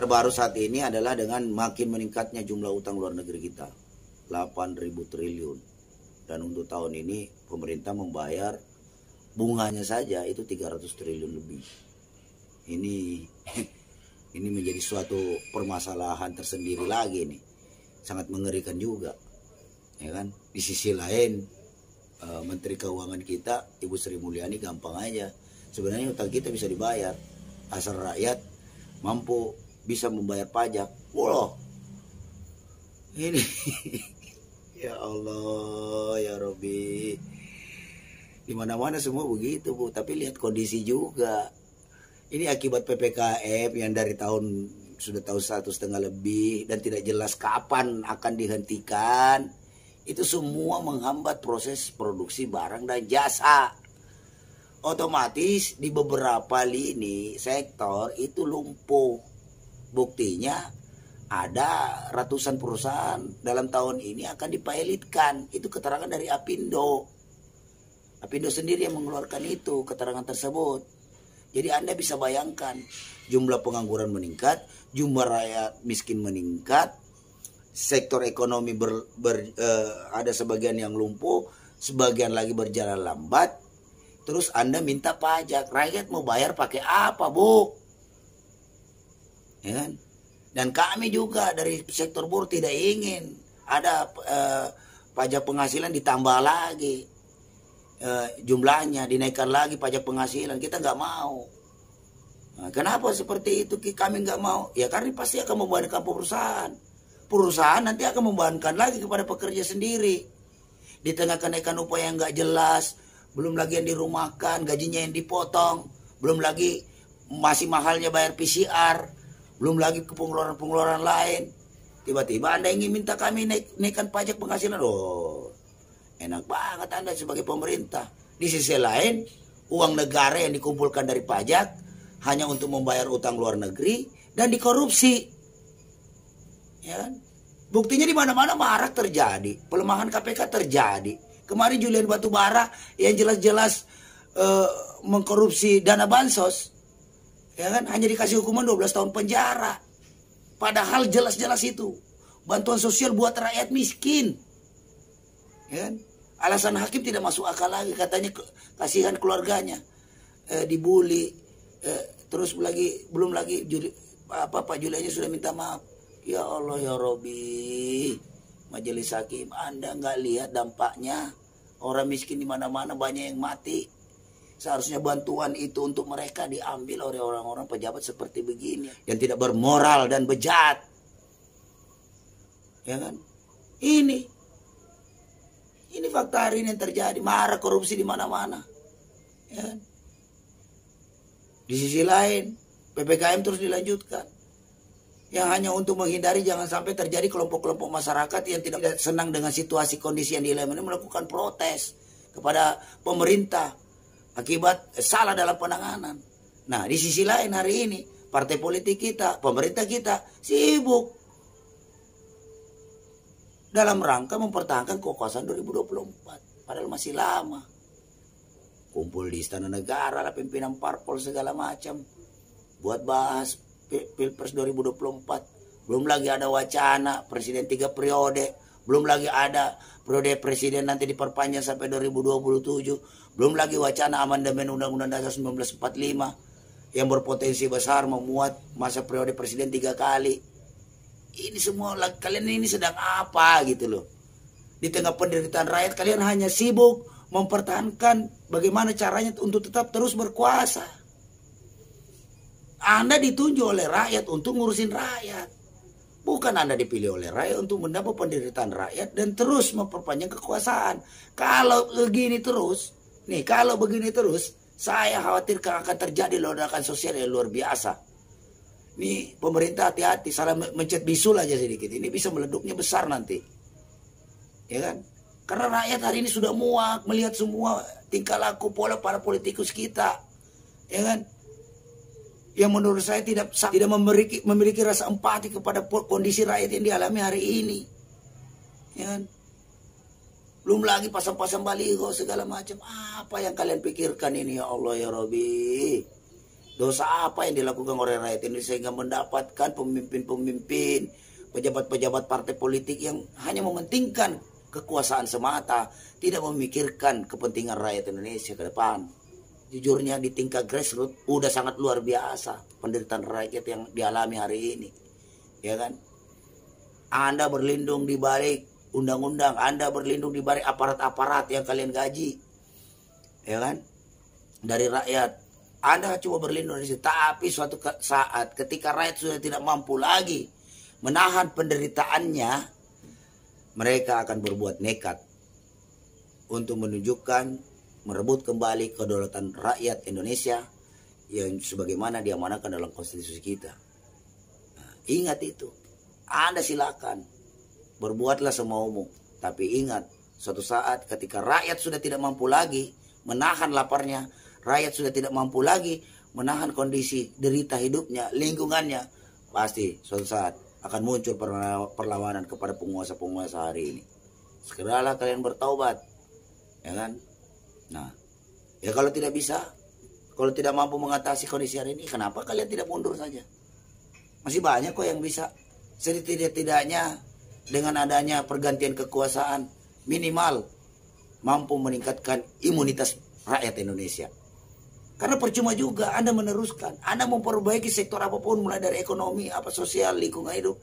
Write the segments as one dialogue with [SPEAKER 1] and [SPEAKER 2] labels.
[SPEAKER 1] terbaru saat ini adalah dengan makin meningkatnya jumlah utang luar negeri kita, 8.000 triliun. Dan untuk tahun ini pemerintah membayar bunganya saja itu 300 triliun lebih. Ini menjadi suatu permasalahan tersendiri lagi nih. Sangat mengerikan juga. Ya kan? Di sisi lain Menteri Keuangan kita Ibu Sri Mulyani gampang aja. Sebenarnya utang kita bisa dibayar asal rakyat mampu bisa membayar pajak. Wah, ini ya Allah ya Robi, di mana-mana semua begitu Bu. Tapi lihat kondisi juga. Ini akibat PPKM yang dari sudah tahun 1,5 lebih dan tidak jelas kapan akan dihentikan. Itu semua menghambat proses produksi barang dan jasa. Otomatis di beberapa lini sektor itu lumpuh. Buktinya ada ratusan perusahaan dalam tahun ini akan dipilotkan. Itu keterangan dari Apindo. Apindo sendiri yang mengeluarkan itu keterangan tersebut. Jadi Anda bisa bayangkan jumlah pengangguran meningkat, jumlah rakyat miskin meningkat, sektor ekonomi ada sebagian yang lumpuh, sebagian lagi berjalan lambat. Terus Anda minta pajak, rakyat mau bayar pakai apa Bu? Ya kan? Dan kami juga dari sektor buruh tidak ingin ada pajak penghasilan ditambah lagi, jumlahnya dinaikkan lagi pajak penghasilan, kita nggak mau. Nah, kenapa seperti itu kami nggak mau? Ya karena pasti akan membebankan perusahaan nanti akan membebankan lagi kepada pekerja sendiri. Di tengah kenaikan upah yang nggak jelas, belum lagi yang dirumahkan, gajinya yang dipotong, belum lagi masih mahalnya bayar PCR, belum lagi pengeluaran-pengeluaran lain. Tiba-tiba Anda ingin minta kami naikkan pajak penghasilan. Oh, enak banget Anda sebagai pemerintah. Di sisi lain, uang negara yang dikumpulkan dari pajak hanya untuk membayar utang luar negeri dan dikorupsi. Ya kan? Buktinya di mana-mana marak terjadi, pelemahan KPK terjadi. Kemarin Julian Batubara yang jelas-jelas mengkorupsi dana bansos, ya kan, hanya dikasih hukuman 12 tahun penjara. Padahal jelas-jelas itu bantuan sosial buat rakyat miskin. Ya kan? Alasan hakim tidak masuk akal lagi, katanya kasihan keluarganya dibully, terus belum lagi Pak Juliannya sudah minta maaf. Ya Allah ya Robi, majelis hakim, Anda nggak lihat dampaknya? Orang miskin di mana-mana banyak yang mati. Seharusnya bantuan itu untuk mereka diambil oleh orang-orang pejabat seperti begini yang tidak bermoral dan bejat. Ya kan? Ini fakta hari ini yang terjadi, marah korupsi di mana-mana. Ya kan? Di sisi lain, PPKM terus dilanjutkan. Yang hanya untuk menghindari jangan sampai terjadi kelompok-kelompok masyarakat yang tidak senang dengan situasi kondisi yang dilema ini melakukan protes kepada pemerintah akibat salah dalam penanganan. Nah, di sisi lain hari ini partai politik kita, pemerintah kita sibuk dalam rangka mempertahankan kekuasaan 2024. Padahal masih lama. Kumpul di Istana Negara lah pimpinan parpol segala macam buat bahas Pilpres 2024. Belum lagi ada wacana presiden 3 periode. Belum lagi ada periode presiden nanti diperpanjang sampai 2027. Belum lagi wacana amandemen Undang-Undang Dasar 1945 yang berpotensi besar memuat masa periode presiden 3 kali. Ini semua kalian ini sedang apa gitu loh. Di tengah penderitaan rakyat kalian hanya sibuk mempertahankan bagaimana caranya untuk tetap terus berkuasa. Anda ditunjuk oleh rakyat untuk ngurusin rakyat. Bukan Anda dipilih oleh rakyat untuk mendapat penderitaan rakyat dan terus memperpanjang kekuasaan. Kalau begini terus, saya khawatir akan terjadi ledakan sosial yang luar biasa. Nih pemerintah hati-hati, salah mencet bisul aja sedikit. Ini bisa meleduknya besar nanti. Ya kan? Karena rakyat hari ini sudah muak melihat semua tingkah laku pola para politikus kita. Ya kan? Yang menurut saya tidak memiliki rasa empati kepada kondisi rakyat yang dialami hari ini. Ya kan? Belum lagi pasang-pasang baliho segala macam. Apa yang kalian pikirkan ini ya Allah ya Rabbi? Dosa apa yang dilakukan oleh rakyat ini sehingga mendapatkan pemimpin-pemimpin, pejabat-pejabat partai politik yang hanya mementingkan kekuasaan semata, tidak memikirkan kepentingan rakyat Indonesia ke depan. Jujurnya di tingkat grassroots udah sangat luar biasa penderitaan rakyat yang dialami hari ini. Ya kan? Anda berlindung di balik undang-undang, Anda berlindung di balik aparat-aparat yang kalian gaji. Ya kan? Dari rakyat. Anda cuma berlindung di situ, tapi suatu saat ketika rakyat sudah tidak mampu lagi menahan penderitaannya, mereka akan berbuat nekat untuk menunjukkan merebut kembali kedaulatan rakyat Indonesia yang sebagaimana diamanahkan dalam konstitusi kita. Nah, ingat itu. Anda silakan berbuatlah semaumu, tapi ingat suatu saat ketika rakyat sudah tidak mampu lagi menahan laparnya, rakyat sudah tidak mampu lagi menahan kondisi derita hidupnya, lingkungannya, pasti suatu saat akan muncul perlawanan kepada penguasa-penguasa hari ini. Segeralah kalian bertaubat, ya kan? Nah, ya kalau tidak bisa, kalau tidak mampu mengatasi kondisi hari ini, kenapa kalian tidak mundur saja? Masih banyak kok yang bisa. Setidak-tidaknya dengan adanya pergantian kekuasaan, minimal mampu meningkatkan imunitas rakyat Indonesia. Karena percuma juga Anda meneruskan, Anda memperbaiki sektor apapun, mulai dari ekonomi, apa sosial, lingkungan hidup,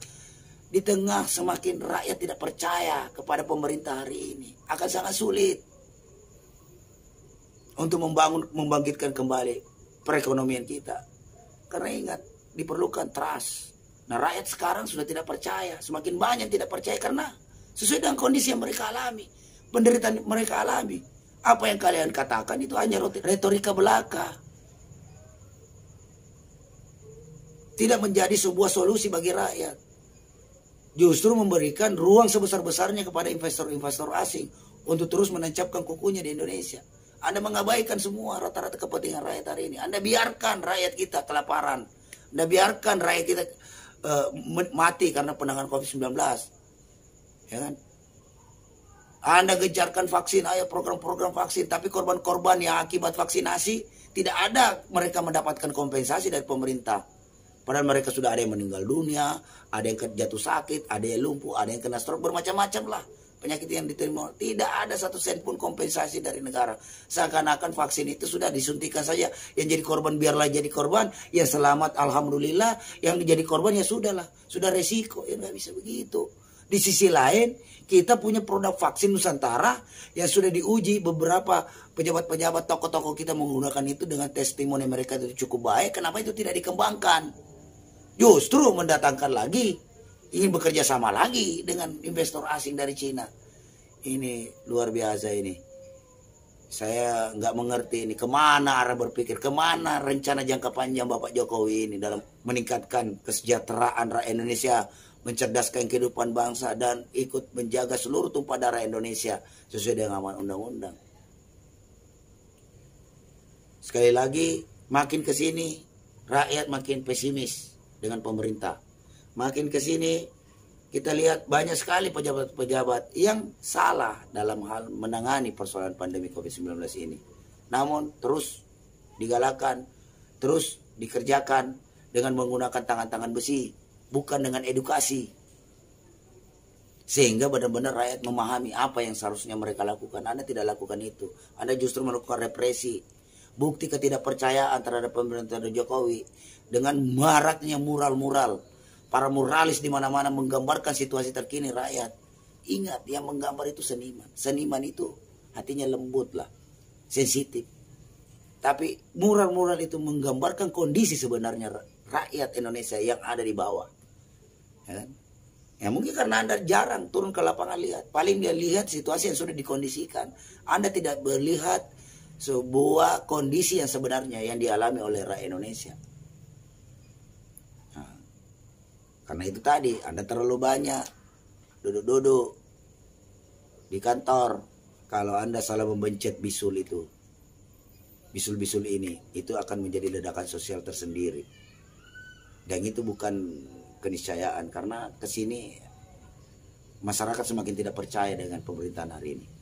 [SPEAKER 1] di tengah semakin rakyat tidak percaya kepada pemerintah hari ini, akan sangat sulit untuk membangkitkan kembali perekonomian kita. Karena ingat, diperlukan trust. Nah, rakyat sekarang sudah tidak percaya, semakin banyak tidak percaya karena sesuai dengan kondisi yang mereka alami, penderitaan mereka alami. Apa yang kalian katakan itu hanya retorika belaka. Tidak menjadi sebuah solusi bagi rakyat. Justru memberikan ruang sebesar-besarnya kepada investor-investor asing untuk terus menancapkan kukunya di Indonesia. Anda mengabaikan semua rata-rata kepentingan rakyat hari ini. Anda biarkan rakyat kita kelaparan. Anda biarkan rakyat kita mati karena penanganan COVID-19. Ya kan? Anda gencarkan vaksin, ayo program-program vaksin, tapi korban-korban yang akibat vaksinasi tidak ada mereka mendapatkan kompensasi dari pemerintah. Padahal mereka sudah ada yang meninggal dunia, ada yang jatuh sakit, ada yang lumpuh, ada yang kena stroke, bermacam-macam lah penyakit yang diterima. Tidak ada satu sen pun kompensasi dari negara. Seakan-akan vaksin itu sudah disuntikan saja. Yang jadi korban biarlah jadi korban, yang selamat alhamdulillah, yang jadi korban ya sudahlah, sudah resiko. Ya nggak bisa begitu. Di sisi lain, kita punya produk vaksin Nusantara yang sudah diuji, beberapa pejabat-pejabat, tokoh-tokoh kita menggunakan itu dengan testimoni mereka itu cukup baik. Kenapa itu tidak dikembangkan? Justru mendatangkan lagi, ingin bekerja sama lagi dengan investor asing dari Cina. Ini luar biasa ini. Saya nggak mengerti ini kemana arah berpikir, kemana rencana jangka panjang Bapak Jokowi ini dalam meningkatkan kesejahteraan rakyat Indonesia, mencerdaskan kehidupan bangsa, dan ikut menjaga seluruh tumpah darah Indonesia sesuai dengan amanat undang-undang. Sekali lagi, makin ke sini rakyat makin pesimis dengan pemerintah. Makin ke sini kita lihat banyak sekali pejabat-pejabat yang salah dalam hal menangani persoalan pandemi COVID-19 ini. Namun terus digalakkan, terus dikerjakan dengan menggunakan tangan-tangan besi, bukan dengan edukasi. Sehingga benar-benar rakyat memahami apa yang seharusnya mereka lakukan. Anda tidak lakukan itu. Anda justru melakukan represi. Bukti ketidakpercayaan terhadap pemerintahan Jokowi dengan maraknya mural-mural. Para muralis di mana-mana menggambarkan situasi terkini rakyat. Ingat, yang menggambar itu seniman. Seniman itu hatinya lembut lah, sensitif. Tapi mural-mural itu menggambarkan kondisi sebenarnya rakyat Indonesia yang ada di bawah. Ya kan? Ya mungkin karena Anda jarang turun ke lapangan lihat. Paling dia lihat situasi yang sudah dikondisikan. Anda tidak melihat sebuah kondisi yang sebenarnya yang dialami oleh rakyat Indonesia. Nah, karena itu tadi Anda terlalu banyak duduk-duduk di kantor. Kalau Anda salah membencet bisul itu, bisul-bisul ini, itu akan menjadi ledakan sosial tersendiri. Dan itu bukan keniscayaan, karena kesini masyarakat semakin tidak percaya dengan pemerintahan hari ini.